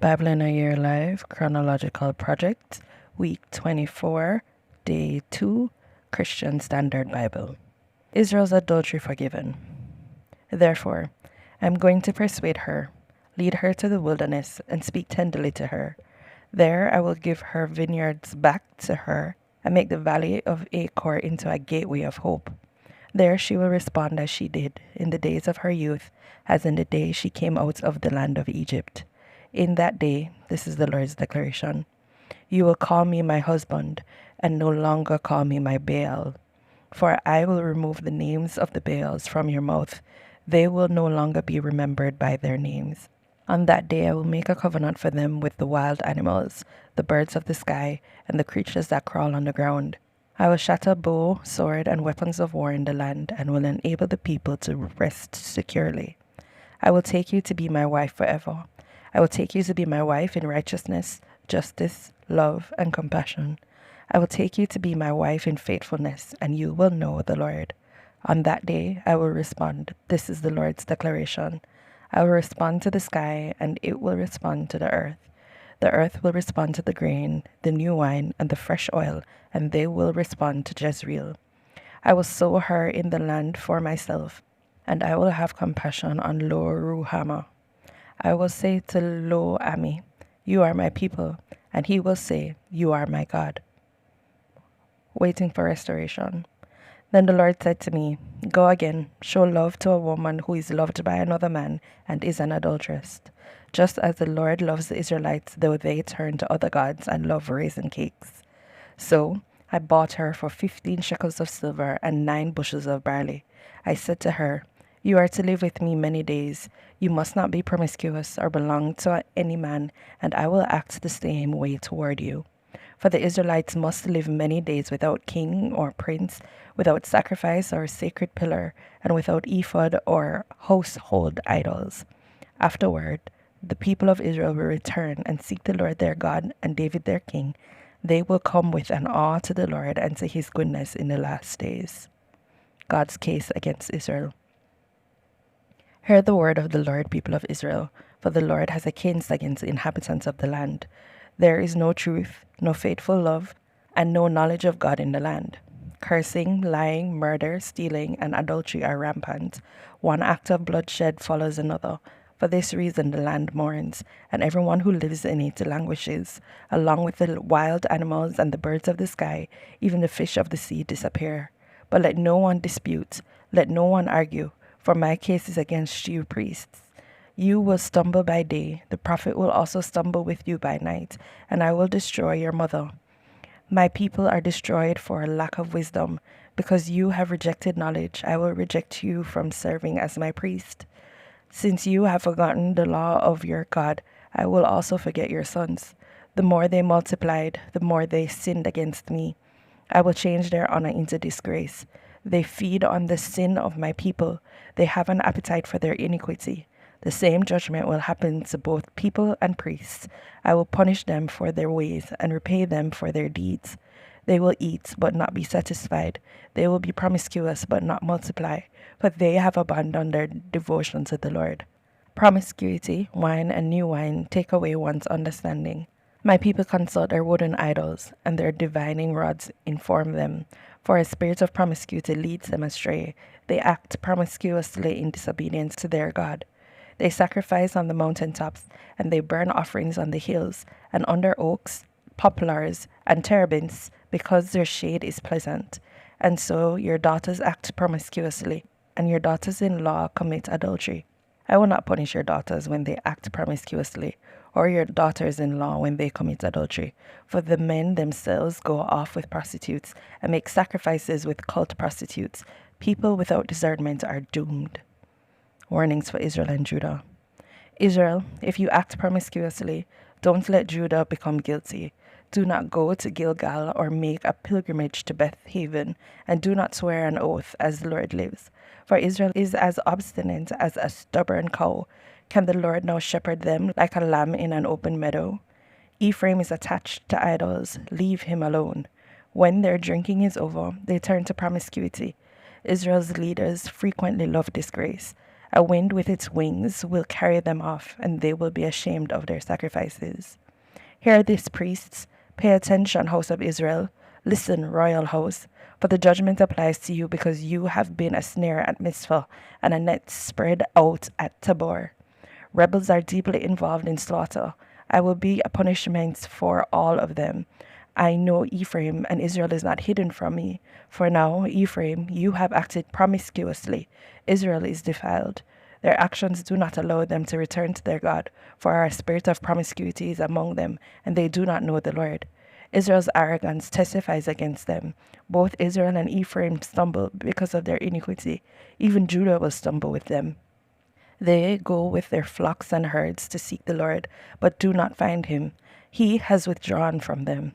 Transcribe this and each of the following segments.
Bible in a Year Live Chronological Project, Week 24, Day 2, Christian Standard Bible. Israel's adultery forgiven. Therefore, I am going to persuade her, lead her to the wilderness, and speak tenderly to her. There I will give her vineyards back to her, and make the valley of Achor into a gateway of hope. There she will respond as she did in the days of her youth, as in the day she came out of the land of Egypt. In that day, this is the Lord's declaration, you will call me my husband, and no longer call me my BIAYL. For I will remove the names of the BIAYLs from your mouth. They will no longer be remembered by their names. On that day I will make a covenant for them with the wild animals, the birds of the sky, and the creatures that crawl on the ground. I will shatter bow, sword, and weapons of war in the land, and will enable the people to rest securely. I will take you to be my wife forever. I will take you to be my wife in righteousness, justice, love, and compassion. I will take you to be my wife in faithfulness, and you will know the Lord. On that day I will respond, this is the Lord's declaration. I will respond to the sky, and it will respond to the earth. The earth will respond to the grain, the new wine, and the fresh oil, and they will respond to Jezreel. I will sow her in the land for myself, and I will have compassion on Lo Ruhamah. I will say to Lo Ami, you are my people, and he will say, you are my God. Waiting for restoration. Then the Lord said to me, go again, show love to a woman who is loved by another man and is an adulteress, just as the Lord loves the Israelites, though they turn to other gods and love raisin cakes. So I bought her for 15 shekels of silver and 9 bushels of barley. I said to her, you are to live with me many days. You must not be promiscuous or belong to any man, and I will act the same way toward you. For the Israelites must live many days without king or prince, without sacrifice or sacred pillar, and without ephod or household idols. Afterward, the people of Israel will return and seek the Lord their God and David their king. They will come with an awe to the Lord and to his goodness in the last days. God's case against Israel. Hear the word of the Lord, people of Israel, for the Lord has a case against the inhabitants of the land. There is no truth, no faithful love, and no knowledge of God in the land. Cursing, lying, murder, stealing, and adultery are rampant. One act of bloodshed follows another. For this reason the land mourns, and everyone who lives in it languishes. Along with the wild animals and the birds of the sky, even the fish of the sea disappear. But let no one dispute, let no one argue, for my case is against you priests. You will stumble by day, the prophet will also stumble with you by night, and I will destroy your mother. My people are destroyed for lack of wisdom. Because you have rejected knowledge, I will reject you from serving as my priest. Since you have forgotten the law of your God, I will also forget your sons. The more they multiplied, the more they sinned against me. I will change their honor into disgrace. They feed on the sin of my people. They have an appetite for their iniquity. The same judgment will happen to both people and priests. I will punish them for their ways and repay them for their deeds. They will eat but not be satisfied. They will be promiscuous but not multiply, for they have abandoned their devotion to the Lord. Promiscuity, wine, and new wine take away one's understanding. My people consult their wooden idols, and their divining rods inform them. For a spirit of promiscuity leads them astray. They act promiscuously in disobedience to their God. They sacrifice on the mountaintops, and they burn offerings on the hills, and under oaks, poplars, and terebinths, because their shade is pleasant. And so your daughters act promiscuously, and your daughters-in-law commit adultery. I will not punish your daughters when they act promiscuously, or your daughters-in-law when they commit adultery, for the men themselves go off with prostitutes, and make sacrifices with cult prostitutes. People without discernment are doomed. Warnings for Israel and Judah. Israel, if you act promiscuously, don't let Judah become guilty. Do not go to Gilgal or make a pilgrimage to Beth Haven, and do not swear an oath as the Lord lives. For Israel is as obstinate as a stubborn cow. Can the Lord now shepherd them like a lamb in an open meadow? Ephraim is attached to idols. Leave him alone. When their drinking is over, they turn to promiscuity. Israel's leaders frequently love disgrace. A wind with its wings will carry them off, and they will be ashamed of their sacrifices. Hear this, priests. Pay attention, house of Israel. Listen, royal house. For the judgment applies to you because you have been a snare at Mizpah and a net spread out at Tabor. Rebels are deeply involved in slaughter. I will be a punishment for all of them. I know Ephraim, and Israel is not hidden from me. For now, Ephraim, you have acted promiscuously. Israel is defiled. Their actions do not allow them to return to their God, for a spirit of promiscuity is among them, and they do not know the Lord. Israel's arrogance testifies against them. Both Israel and Ephraim stumble because of their iniquity. Even Judah will stumble with them. They go with their flocks and herds to seek the Lord, but do not find him. He has withdrawn from them.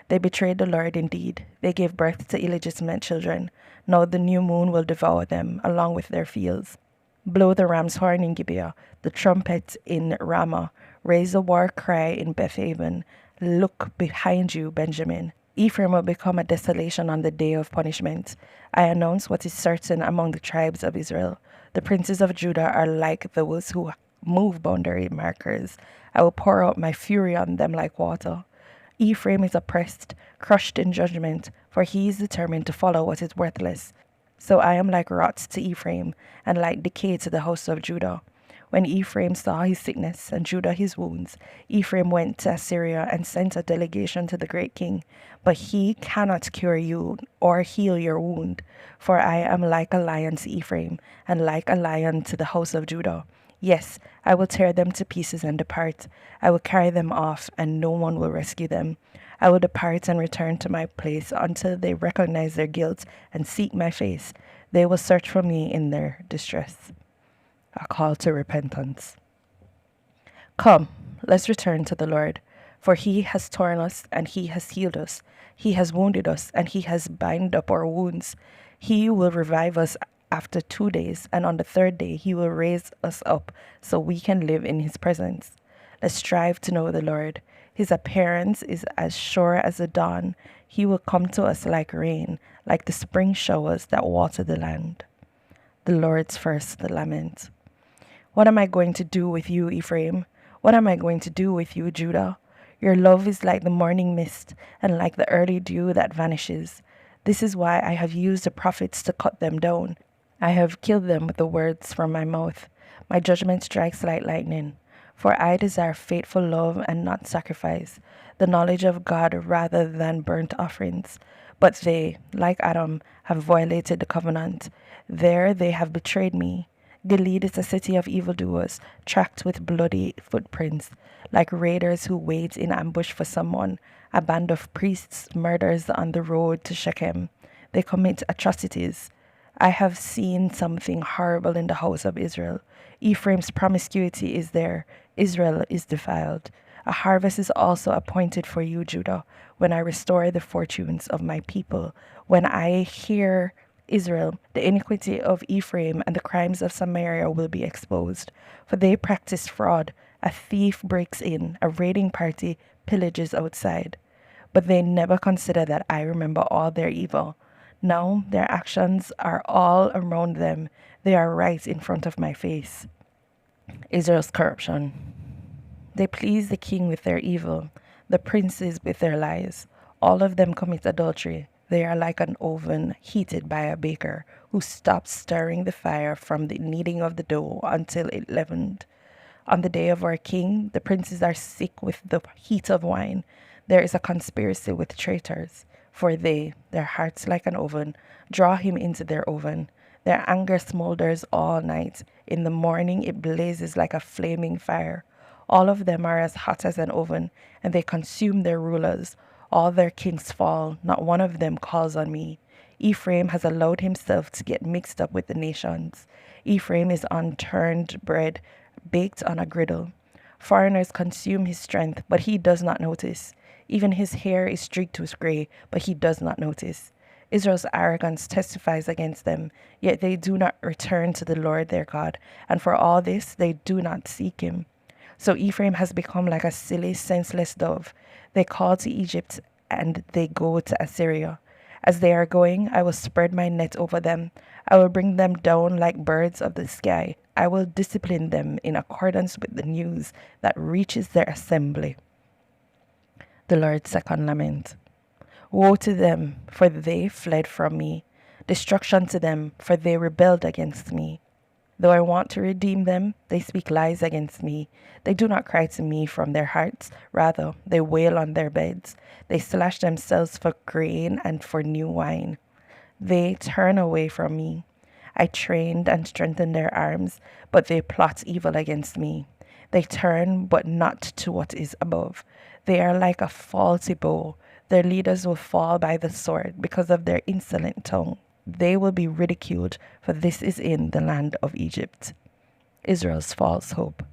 They betrayed the Lord indeed. They gave birth to illegitimate children. Now the new moon will devour them, along with their fields. Blow the ram's horn in Gibeah, the trumpet in Ramah. Raise a war cry in Bethaven. Look behind you, Benjamin. Ephraim will become a desolation on the day of punishment. I announce what is certain among the tribes of Israel. The princes of Judah are like those who move boundary markers. I will pour out my fury on them like water. Ephraim is oppressed, crushed in judgment, for he is determined to follow what is worthless. So I am like rot to Ephraim, and like decay to the house of Judah. When Ephraim saw his sickness and Judah his wounds, Ephraim went to Assyria and sent a delegation to the great king. But he cannot cure you or heal your wound, for I am like a lion to Ephraim, and like a lion to the house of Judah. Yes, I will tear them to pieces and depart. I will carry them off, and no one will rescue them. I will depart and return to my place until they recognize their guilt and seek my face. They will search for me in their distress. A call to repentance. Come, let's return to the Lord, for he has torn us and he has healed us. He has wounded us and he has bound up our wounds. He will revive us after 2 days, and on the third day he will raise us up so we can live in his presence. Let's strive to know the Lord. His appearance is as sure as the dawn. He will come to us like rain, like the spring showers that water the land. The Lord's first lament. What am I going to do with you, Ephraim? What am I going to do with you, Judah? Your love is like the morning mist and like the early dew that vanishes. This is why I have used the prophets to cut them down. I have killed them with the words from my mouth. My judgment strikes like lightning. For I desire faithful love and not sacrifice, the knowledge of God rather than burnt offerings. But they, like Adam, have violated the covenant. There they have betrayed me. Gilead is a city of evildoers, tracked with bloody footprints, like raiders who wait in ambush for someone. A band of priests murders on the road to Shechem. They commit atrocities. I have seen something horrible in the house of Israel. Ephraim's promiscuity is there. Israel is defiled. A harvest is also appointed for you, Judah, when I restore the fortunes of my people. When I hear Israel, the iniquity of Ephraim and the crimes of Samaria will be exposed. For they practice fraud. A thief breaks in. A raiding party pillages outside. But they never consider that I remember all their evil. Now their actions are all around them. They are right in front of my face. Israel's corruption. They please the king with their evil, the princes with their lies. All of them commit adultery. They are like an oven heated by a baker who stops stirring the fire from the kneading of the dough until it leavened. On the day of our king, the princes are sick with the heat of wine. There is a conspiracy with traitors, for they, their hearts like an oven, draw him into their oven. Their anger smolders all night. In the morning it blazes like a flaming fire. All of them are as hot as an oven, and they consume their rulers. All their kings fall, not one of them calls on me. Ephraim has allowed himself to get mixed up with the nations. Ephraim is unturned bread, baked on a griddle. Foreigners consume his strength, but he does not notice. Even his hair is streaked with gray, but he does not notice. Israel's arrogance testifies against them, yet they do not return to the Lord their God, and for all this they do not seek him. So Ephraim has become like a silly, senseless dove. They call to Egypt, and they go to Assyria. As they are going, I will spread my net over them. I will bring them down like birds of the sky. I will discipline them in accordance with the news that reaches their assembly. The Lord's second lament. Woe to them, for they fled from me. Destruction to them, for they rebelled against me. Though I want to redeem them, they speak lies against me. They do not cry to me from their hearts. Rather, they wail on their beds. They slash themselves for grain and for new wine. They turn away from me. I trained and strengthened their arms, but they plot evil against me. They turn, but not to what is above. They are like a faulty bow. Their leaders will fall by the sword because of their insolent tongue. They will be ridiculed, for this is in the land of Egypt. Israel's false hope.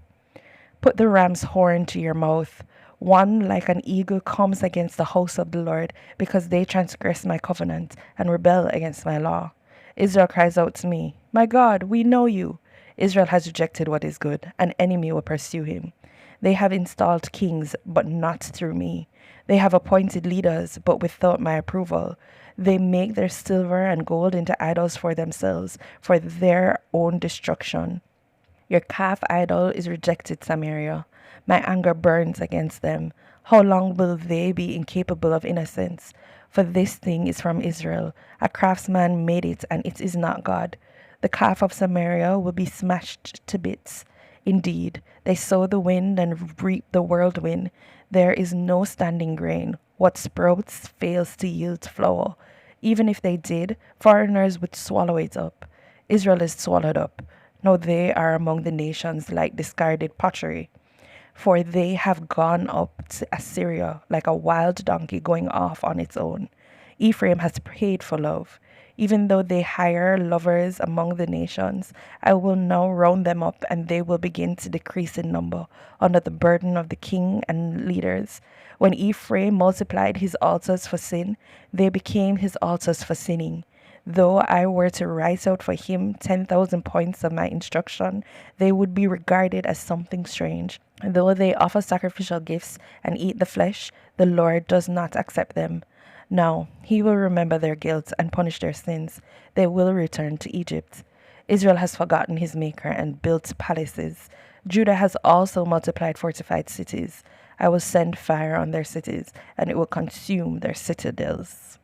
Put the ram's horn to your mouth. One like an eagle comes against the house of the Lord, because they transgress my covenant and rebel against my law. Israel cries out to me, My God, we know you. Israel has rejected what is good. An enemy will pursue him. They have installed kings, but not through me. They have appointed leaders, but without my approval. They make their silver and gold into idols for themselves, for their own destruction. Your calf idol is rejected, Samaria. My anger burns against them. How long will they be incapable of innocence? For this thing is from Israel. A craftsman made it, and it is not God. The calf of Samaria will be smashed to bits. Indeed, they sow the wind and reap the whirlwind. There is no standing grain. What sprouts fails to yield flour. Even if they did, foreigners would swallow it up. Israel is swallowed up. Now they are among the nations like discarded pottery. For they have gone up to Assyria like a wild donkey going off on its own. Ephraim has paid for love. Even though they hire lovers among the nations, I will now round them up, and they will begin to decrease in number under the burden of the king and leaders. When Ephraim multiplied his altars for sin, they became his altars for sinning. Though I were to write out for him 10,000 points of my instruction, they would be regarded as something strange. Though they offer sacrificial gifts and eat the flesh, the Lord does not accept them. Now he will remember their guilt and punish their sins. They will return to Egypt. Israel has forgotten his maker and built palaces. Judah has also multiplied fortified cities. I will send fire on their cities, and it will consume their citadels.